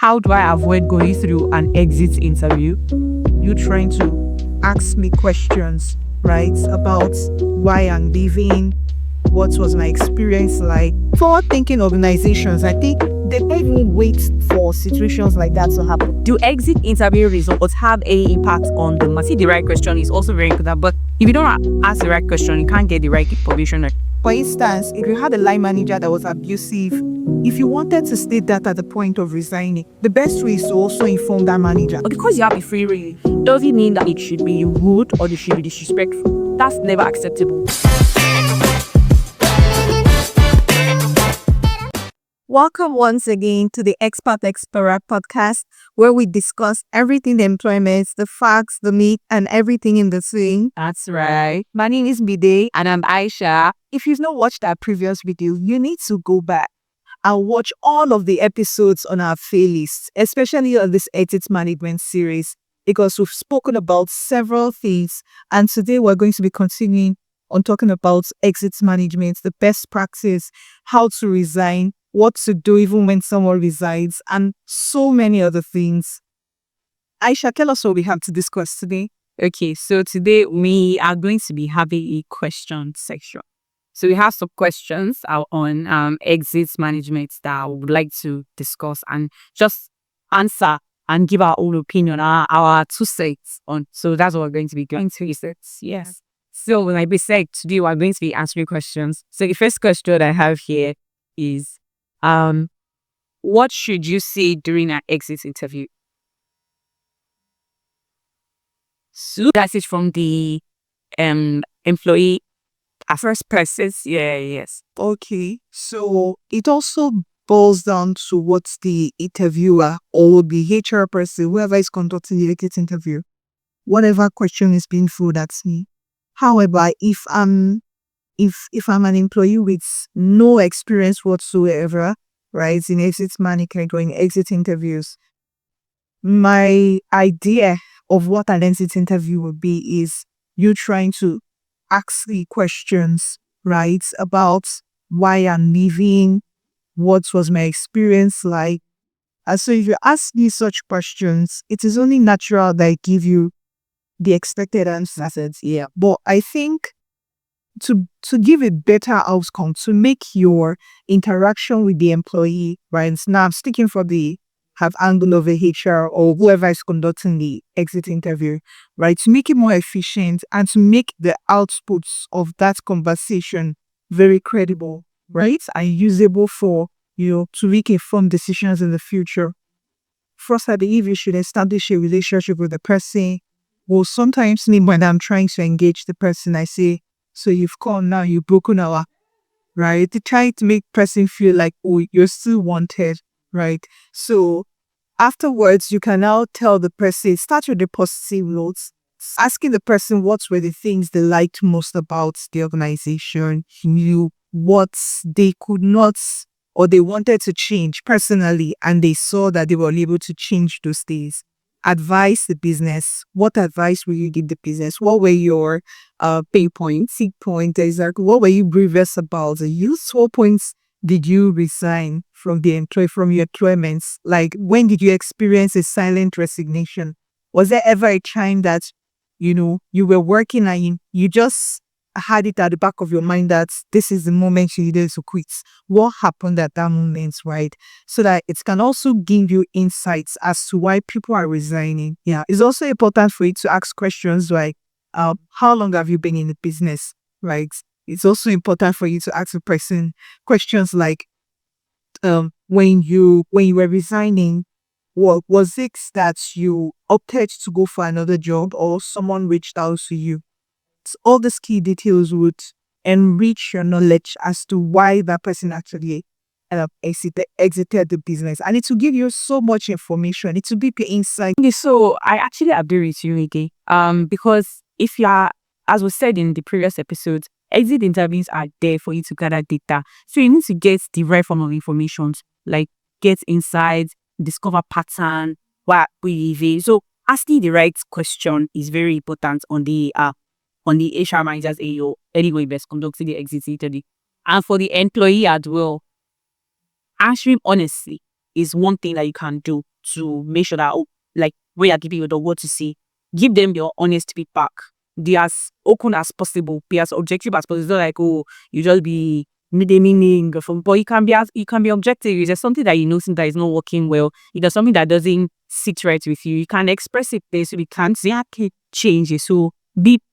How do I avoid going through an exit interview? You trying to ask me questions, right, about why I'm leaving, what was my experience like. Forward-thinking organizations, I think they don't even wait for situations like that to happen. Do exit interview results have any impact on the matter? The right question is also very important, but if you don't ask the right question, you can't get the right information. For instance, if you had a line manager that was abusive, if you wanted to state that at the point of resigning, the best way is to also inform that manager. But because you have a free reign, doesn't mean that it should be rude or it should be disrespectful. That's never acceptable. Welcome once again to the Expat Explorer Podcast, where we discuss everything employment, the facts, the myth, and everything in between. That's right. My name is Bide. And I'm Aisha. If you've not watched our previous video, you need to go back and watch all of the episodes on our playlist, especially on this exit management series, because we've spoken about several things. And today we're going to be continuing on talking about exit management, the best practice, how to resign, what to do even when someone resigns, and so many other things. Aisha, tell us what we have to discuss today. Okay, so today we are going to be having a question section. So we have some questions on exit management that I would like to discuss and just answer and give our own opinion, our two cents on. So that's what we're going to be doing. Two cents, yes. So like we said, today we're going to be answering questions. So the first question I have here is, what should you say during an exit interview? So that's it from the employee. First person, yes. Okay, so it also boils down to what the interviewer or the HR person, whoever is conducting the exit interview, whatever question is being thrown at me. However, if I'm an employee with no experience whatsoever, right, in exit management or in exit interviews, my idea of what an exit interview would be is you trying to ask me questions, right, about why I'm leaving, what was my experience like. And so if you ask me such questions, it is only natural that I give you the expected answers. Yeah. But I think to give a better outcome, to make your interaction with the employee, right? Now I'm speaking for the angle of a HR or whoever is conducting the exit interview, right? To make it more efficient and to make the outputs of that conversation very credible, right? And usable for you to make informed decisions in the future. First, I believe you should establish a relationship with the person. Well, sometimes when I'm trying to engage the person, I say, so you've come now, you've broken our, right? To try to make person feel like, oh, you're still wanted, right? So afterwards, you can now tell the person, start with the positive notes, asking the person what were the things they liked most about the organization, what they could not or they wanted to change personally, and they saw that they were able to change those things. Advise the business. What advice will you give the business? What were your pay points, sick points, exactly? What were you grievous about? What points did you resign from your employments? Like, when did you experience a silent resignation? Was there ever a time that, you were working and you just had it at the back of your mind that this is the moment you needed to quit? What happened at that moment, right? So that it can also give you insights as to why people are resigning. Yeah, it's also important for you to ask questions like, how long have you been in the business, right? It's also important for you to ask the person questions like, when you were resigning, what was it that you opted to go for another job or someone reached out to you? All these key details would enrich your knowledge as to why that person actually exited the business. And it will give you so much information. It will be your insight. Okay, so I actually agree with you, Ike. Because if you are, as we said in the previous episodes, exit interviews are there for you to gather data. So you need to get the right form of information, like get insights, discover pattern, what we leave. So asking the right question is very important on the HR manager's AO, anyway, best conducting the exit interview. And for the employee as well, answering honestly is one thing that you can do to make sure that, like, when you're giving you the word to see, give them your honest feedback. Be as open as possible, be as objective as possible. It's not like, oh, you just be meaning from, but you can be objective. If there's something that you know that is not working well, if there's something that doesn't sit right with you, you can express it there, so we can't say, okay, change it. So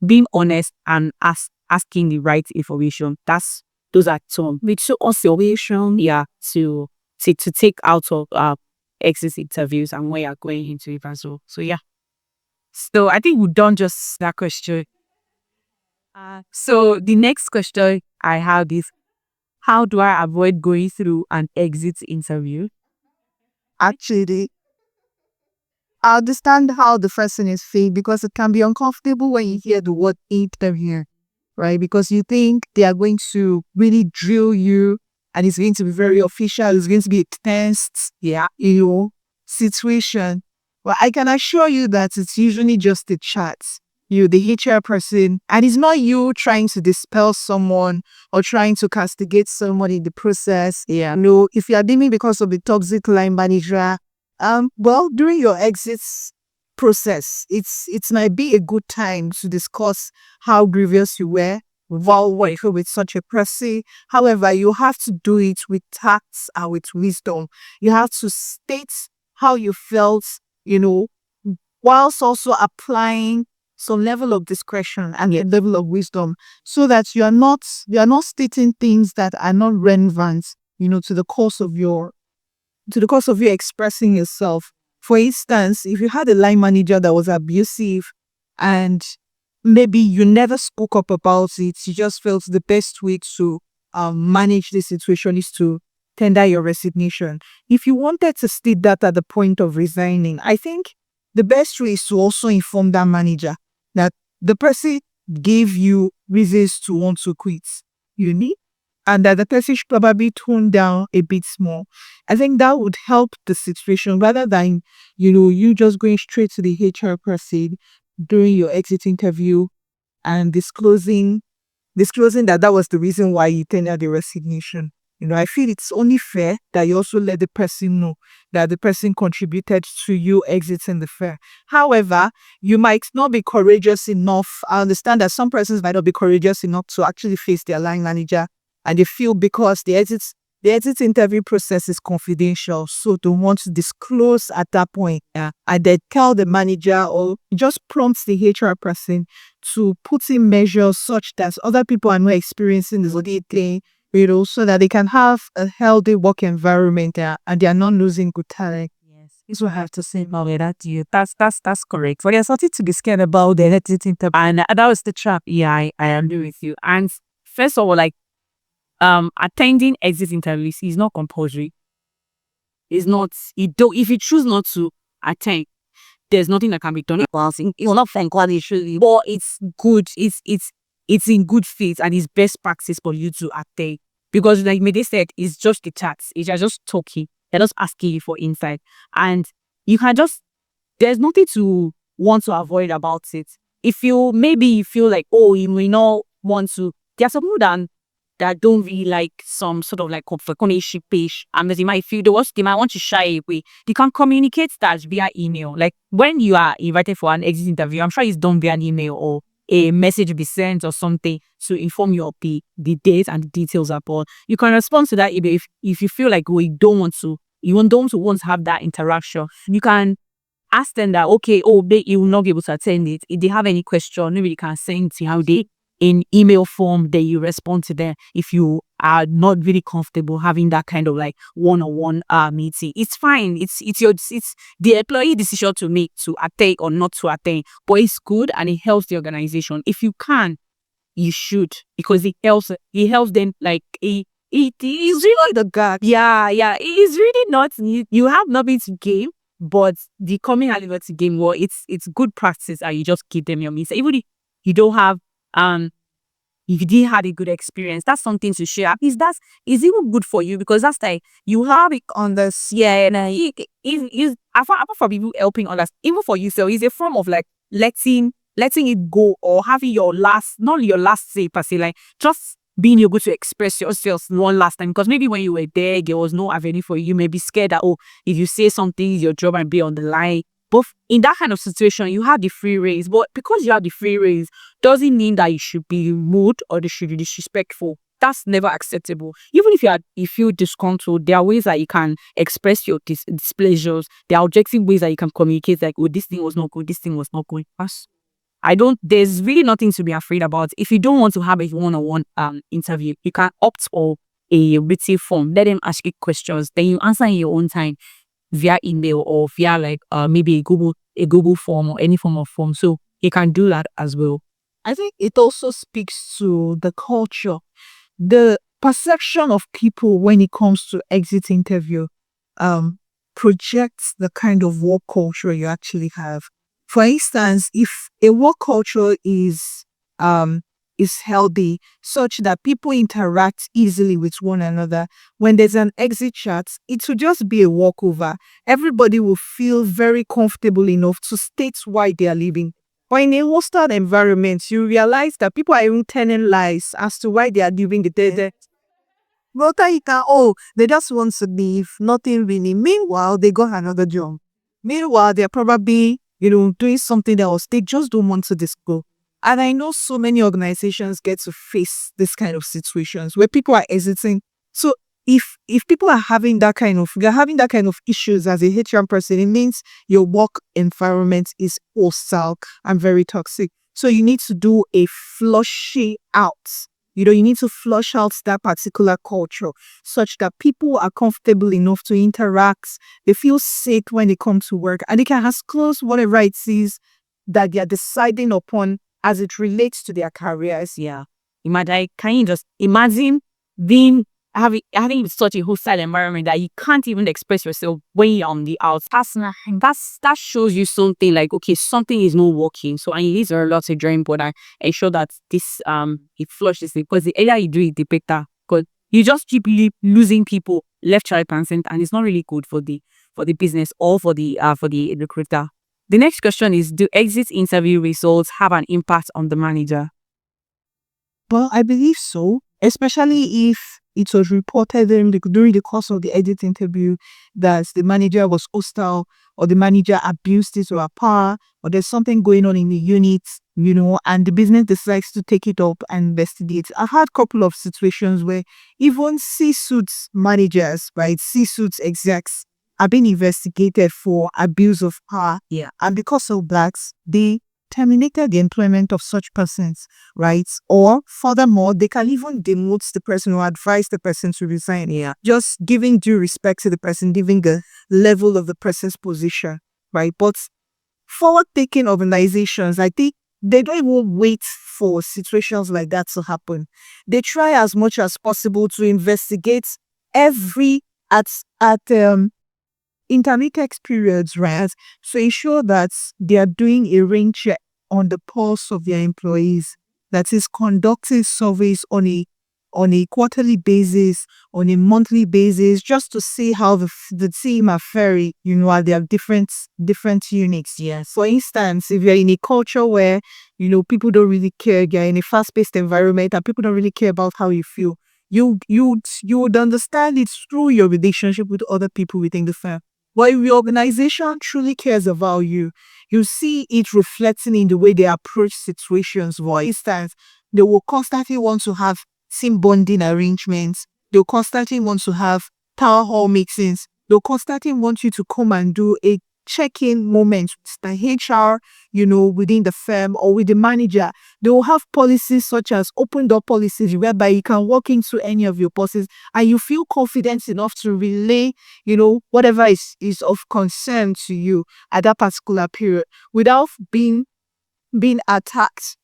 being honest and asking the right information. Those are some with observation, yeah, to take out of exit interviews and when you're going into it as well. So yeah. So I think we've done just that question. So the next question I have is, how do I avoid going through an exit interview? Actually, I understand how the person is feeling because it can be uncomfortable when you hear the word interview, right? Because you think they are going to really drill you and it's going to be very official. It's going to be a tense, yeah, situation. But I can assure you that it's usually just a chat. You, the HR person, and it's not you trying to dispel someone or trying to castigate someone in the process. Yeah. No, if you are dealing because of the toxic line manager, well, during your exits process, it might be a good time to discuss how grievous you were while working with such a person. However, you have to do it with tact and with wisdom. You have to state how you felt, whilst also applying some level of discretion and a level of wisdom, so that you are not stating things that are not relevant, to the course of you expressing yourself. For instance, if you had a line manager that was abusive and maybe you never spoke up about it, you just felt the best way to manage the situation is to tender your resignation. If you wanted to state that at the point of resigning, I think the best way is to also inform that manager that the person gave you reasons to want to quit. You need, and that the person should probably tone down a bit more. I think that would help the situation rather than, you just going straight to the HR person during your exit interview and disclosing that was the reason why you tendered the resignation. I feel it's only fair that you also let the person know that the person contributed to you exiting the fair. However, you might not be courageous enough. I understand that some persons might not be courageous enough to actually face their line manager, and they feel because the exit interview process is confidential, so they want to disclose at that point. Yeah. And they tell the manager or just prompt the HR person to put in measures such that other people are not experiencing the same thing, so that they can have a healthy work environment there and they are not losing good talent. Yes, this is what I have to say about that to you. That's correct. But there's something to be scared about the exit interview, and that was the trap. Yeah, I agree with you. And first of all, like, attending exit interviews is not compulsory. It's not. If you choose not to attend, there's nothing that can be done about it. You'll not thank God usually, but it's good. It's in good faith and it's best practice for you to attend, because, like Mede said, it's just the chats. It's just talking. They're just asking you for insight, and you can just, there's nothing to want to avoid about it. If you feel like, oh, you may not want to, there are some people that don't really like some sort of like confirmation page, and they might feel they might want to shy away. They can communicate that via email. Like when you are invited for an exit interview, I'm sure it's done via an email or a message be sent or something to inform you of the date and the details upon. You can respond to that email if you feel like, oh, you don't want to have that interaction. You can ask them that, okay, oh, you will not be able to attend it. If they have any question, maybe you can send to how they in email form, then you respond to them. If you are not really comfortable having that kind of like one-on-one meeting, it's fine. It's the employee decision to make to attend or not to attend, but it's good and it helps the organization. If you can, you should, because it helps them, like it is really the gap. Yeah, it is really not, you have nothing to gain, but the coming at liberty game, well, it's good practice, and you just give them your means. Even if you don't have if you didn't have a good experience, that's something to share. Is even good for you, because that's like you have it on this. Yeah, and apart from people helping others, even for you, so it's a form of like letting it go, or having your last, not your last say per se, like just being able to express yourself one last time. Because maybe when you were there was no avenue for you. You may be scared that, oh, if you say something, your job might be on the line. But in that kind of situation, you have the free reins. But because you have the free reins, doesn't mean that you should be rude or they should be disrespectful. That's never acceptable. Even if you feel disgruntled, there are ways that you can express your displeasures. There are objective ways that you can communicate, like, oh, this thing was not good, this thing was not good. There's really nothing to be afraid about. If you don't want to have a one-on-one interview, you can opt for a written form. Let them ask you questions. Then you answer in your own time via email or via maybe a Google form or any form of form. So you can do that as well. I think it also speaks to the culture, the perception of people when it comes to exit interview. Projects the kind of work culture you actually have. For instance, if a work culture is healthy, such that people interact easily with one another, when there's an exit chat, it will just be a walkover. Everybody will feel very comfortable enough to state why they are leaving. But in a hostile environment, you realize that people are even telling lies as to why they are leaving the day. They just want to leave, nothing really. Meanwhile, they got another job. Meanwhile, they're probably, doing something else. They just don't want to go. And I know so many organizations get to face this kind of situations where people are exiting. So if people are having you're having that kind of issues as a HR person, it means your work environment is hostile and very toxic. So you need to do a flushing out. You need to flush out that particular culture such that people are comfortable enough to interact. They feel safe when they come to work and they can disclose whatever it is that they are deciding upon as it relates to their careers. Yeah. Can you just imagine having such a hostile environment that you can't even express yourself when you're on the outside? That shows you something like, okay, something is not working. So I need a lot of drawing board and ensure that this it flushes it, because the earlier you do it, the better. Because you just keep losing people left, right, and center, and it's not really good for the business or for the recruiter. The next question is, do exit interview results have an impact on the manager? Well, I believe so, especially if it was reported during the course of the exit interview that the manager was hostile or the manager abused his or her power, or there's something going on in the unit, and the business decides to take it up and investigate. I've had a couple of situations where even C-suite managers, right, C-suite execs, are being investigated for abuse of power. Yeah. And because of that, they terminated the employment of such persons, right? Or furthermore, they can even demote the person or advise the person to resign. Yeah. Just giving due respect to the person, giving the level of the person's position, right? But forward-thinking organizations, I think they don't even wait for situations like that to happen. They try as much as possible to investigate every at intermittent periods, right? So ensure that they are doing a rain check on the pulse of their employees. That is conducting surveys on a quarterly basis, on a monthly basis, just to see how the team are faring, at their different units. Yes. For instance, if you're in a culture where, people don't really care, you're in a fast-paced environment and people don't really care about how you feel, you would understand it through your relationship with other people within the firm. But if your organization truly cares about you, you see it reflecting in the way they approach situations. For instance, they will constantly want to have team bonding arrangements. They'll constantly want to have town hall meetings. They'll constantly want you to come and do a check-in moment with the HR, within the firm or with the manager. They will have policies such as open door policies whereby you can walk into any of your bosses and you feel confident enough to relay, whatever is of concern to you at that particular period without being attacked,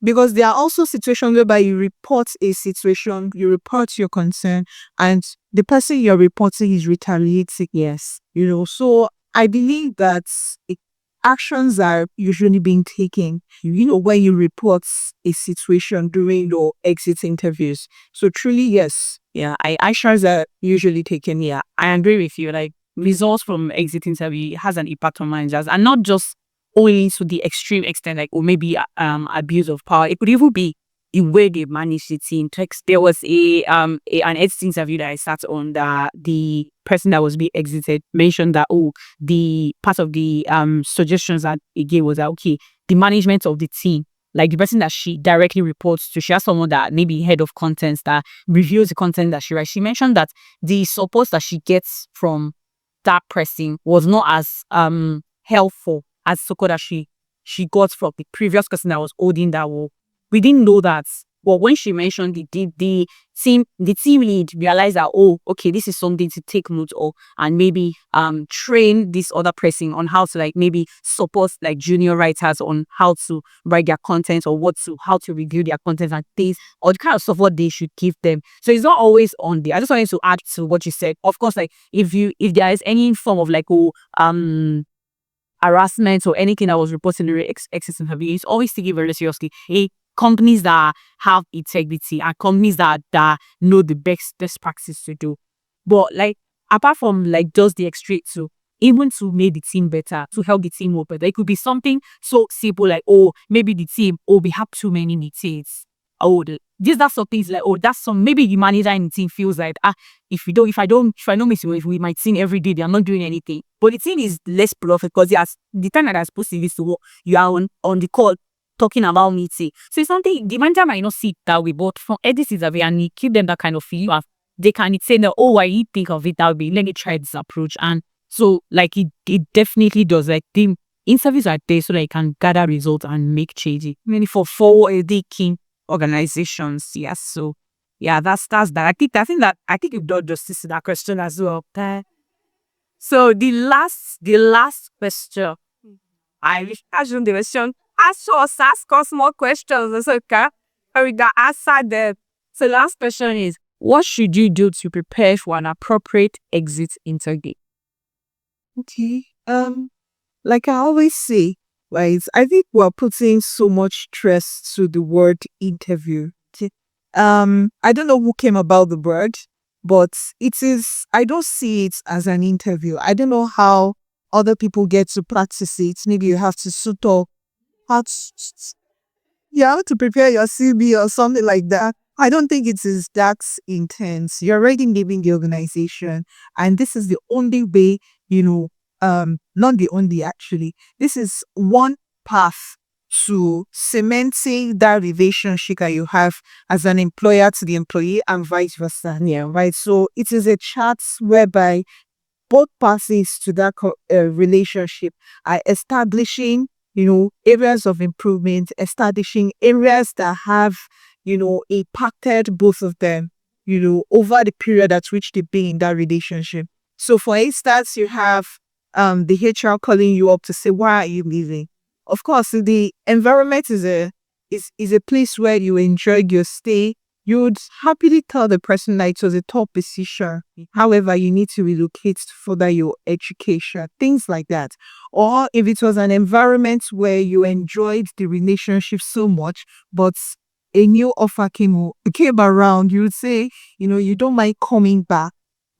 because there are also situations whereby you report a situation, you report your concern, and the person you're reporting is retaliating. Yes. So I believe that actions are usually being taken, when you report a situation during your exit interviews. So truly, yes. Yeah, Actions are usually taken. yeah, I agree with you. Like, results from exit interview has an impact on managers, and not just only to the extreme extent, like, or maybe abuse of power. It could even be the way they manage the team. There was an exit interview that I sat on that the person that was being exited mentioned that, oh, the part of the suggestions that he gave was that, okay, the management of the team, like the person that she directly reports to, she has someone that maybe head of content that reviews the content that she writes. She mentioned that the support that she gets from that person was not as helpful as so-called that she got from the previous person that was holding that role. We didn't know that. But when she mentioned the team lead realized that, oh, okay, this is something to take note of, and maybe train this other person on how to, like, maybe support like junior writers on how to write their content, or how to review their content and things, or the kind of support they should give them. So it's not always on there. I just wanted to add to what you said. Of course, like if there is any form of like harassment or anything that was reported in the exit interview, it's always taken very seriously. Companies that have integrity and companies that know the best practice to do. But like apart from like just the extra to even to make the team better, to help the team work better, it could be something so simple like, oh, maybe the team, oh, we have too many meetings. Oh, that's something is like, oh, that's some, maybe the manager in the team feels like, if I don't miss with my team every day, they are not doing anything. But the team is less productive because the time that they're supposed to be to work, you are on the call talking about meeting. So it's something the manager might not see it that way, but from editors of it, and you give them that kind of feel, they can say that, oh, I think of it that way, let me try this approach. And so like it definitely does. Like the interviews are there so that you can gather results and make changes. Mainly for forward-thinking organizations. Yes. So yeah, that's that. I think you've done justice to that question as well. So the last question, I wish ask you the question. Ask us more questions. Okay. And we got answer them. So last question is, what should you do to prepare for an appropriate exit interview? Okay. Like I always say, right? I think we're putting so much stress to the word interview. Okay. I don't know who came about the word, but it is. I don't see it as an interview. I don't know how other people get to practice it. Maybe you have to suit up, how to, you have to prepare your CV or something like that. I don't think it is that intense. You're already leaving the organization, and this is the only way, not the only actually. This is one path to cementing that relationship that you have as an employer to the employee and vice versa. Yeah, right. So it is a chat whereby both parties to that relationship are establishing, areas of improvement, establishing areas that have, impacted both of them, over the period at which they be in that relationship. So, for instance, you have the HR calling you up to say, "Why are you leaving?" Of course, the environment is a place where you enjoyed your stay. You would happily tell the person that it was a top decision. However, you need to relocate to further your education, things like that. Or if it was an environment where you enjoyed the relationship so much, but a new offer came around, you would say, you don't mind coming back.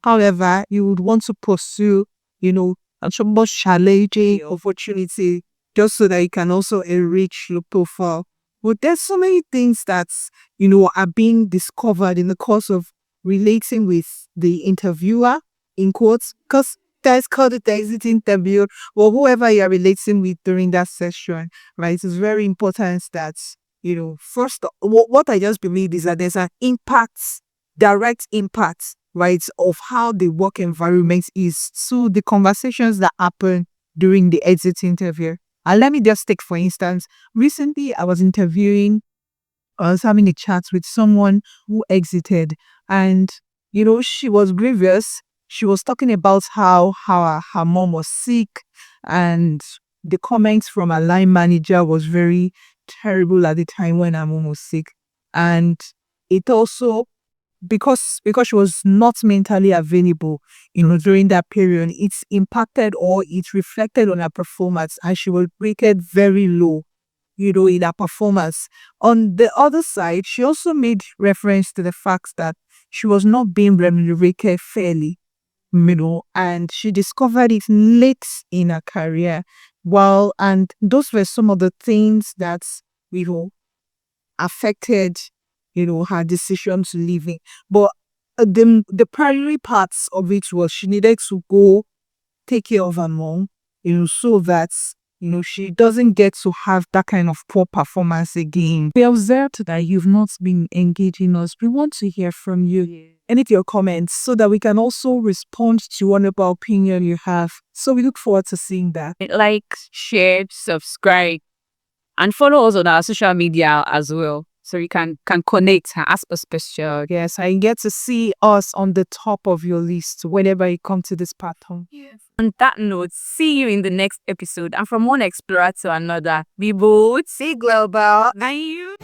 However, you would want to pursue, a much challenging opportunity just so that you can also enrich your profile. But there's so many things that, are being discovered in the course of relating with the interviewer, in quotes, because that's called the exit interview, or whoever you're relating with during that session, right? It's very important that, first, what I just believe is that there's an impact, direct impact, right, of how the work environment is to the conversations that happen during the exit interview. And let me just take, for instance, recently I was having a chat with someone who exited, and, she was grievous. She was talking about how her mom was sick, and the comments from her line manager was very terrible at the time when her mom was sick. And it also, because she was not mentally available, during that period, it's impacted or it reflected on her performance, and she was rated very low, in her performance. On the other side, she also made reference to the fact that she was not being remunerated fairly, and she discovered it late in her career. And those were some of the things that, affected her decision to leaving. But the primary parts of it was she needed to go take care of her mom, so that, she doesn't get to have that kind of poor performance again. We observed that you've not been engaging us. We want to hear from you. Yeah. Any of your comments so that we can also respond to whatever opinion you have. So we look forward to seeing that. Like, share, subscribe, and follow us on our social media as well. So you can connect and ask us questions. Yes, I get to see us on the top of your list whenever you come to this platform. Yes. On that note, see you in the next episode. And from one explorer to another, we both See global. and you.